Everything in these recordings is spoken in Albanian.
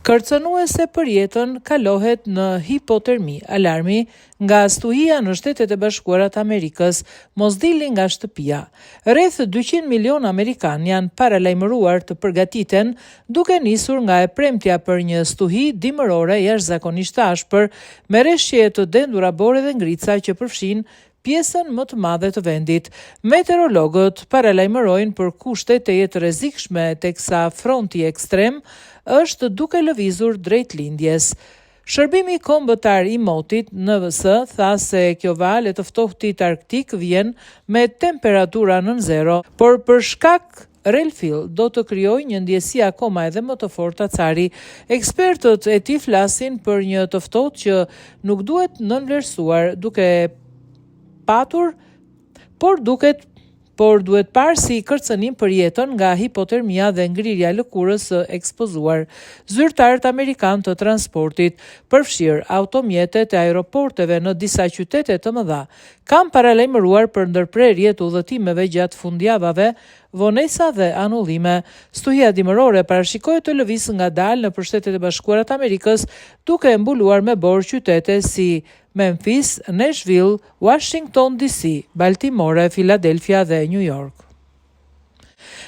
Kërcënuese për jetën kalohet në hipotermi. Alarmi nga stuhia në Shtetet e Bashkuara të Amerikës mos dilni nga shtëpia. Rreth 200 milion amerikan janë paralajmëruar të përgatiten duke nisur nga e premtja për një stuhi dimërore jashtëzakonisht të ashpër me rreshje të dendura bore dhe ngrica që përfshin pjesën më të madhe të vendit. Meteorologët paralajmërojnë për kushte të jetë rrezikshme teksa fronti ekstrem është duke lëvizur drejt lindjes. Shërbimi kombëtar i motit NVS tha se kjo valë e të ftohtit arktik vjen me temperatura nën zero, por për shkak relfill do të krijojë një ndjesi akoma edhe më të fortë acari. Ekspertët e tij flasin për një të ftohtë që nuk duhet nënvlerësuar por duhet parë si kërcënim për jetën nga hipotermia dhe ngrirja e lëkurës së ekspozuar. Zyrtarët amerikanë të transportit, përfshirë automjetet e aeroporteve në disa qytete të mëdha, kanë paralajmëruar për ndërprerje të udhëtimeve gjatë fundjavave, vonesa dhe anullime. Stuhia dimërore parashikohet të lëvizë ngadalë në Shtetet e Bashkuara të Amerikës, duke mbuluar me borë qytete si Memphis, Nashville, Washington DC, Baltimore, Philadelphia dhe New York.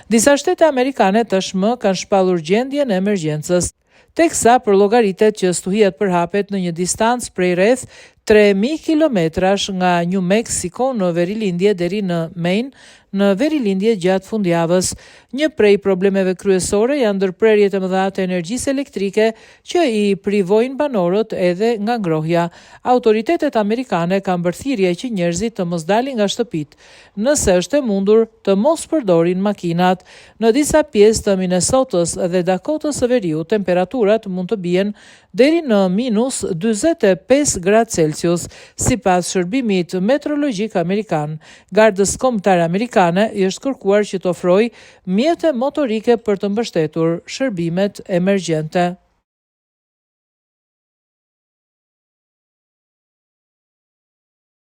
Disa shtete amerikane tashmë kanë shpallur gjendjen e emergjencës, teksa përllogaritet që stuhiat përhapet në një distancë prej rreth 3000 kilometrash nga New Mexico në verilindje deri në Maine në verilindje gjatë fundjavës. Një prej problemeve kryesore janë ndërprerjet e mëdha të energjisë elektrike që i privojnë banorët edhe nga ngrohja. Autoritetet amerikane kanë bërë thirrje që njerëzit të mos dalin nga shtëpitë, nëse është e mundur të mos përdorin makinat. Në disa pjesë të Minnesotës dhe Dakotës së Veriut, temperaturat mund të bien deri në -45 gradë Celsius, sipas shërbimit meteorologjik amerikan. Gardës kombëtare amerikane i është kërkuar që të ofrojë mjete motorike për të mbështetur shërbimet emergjente.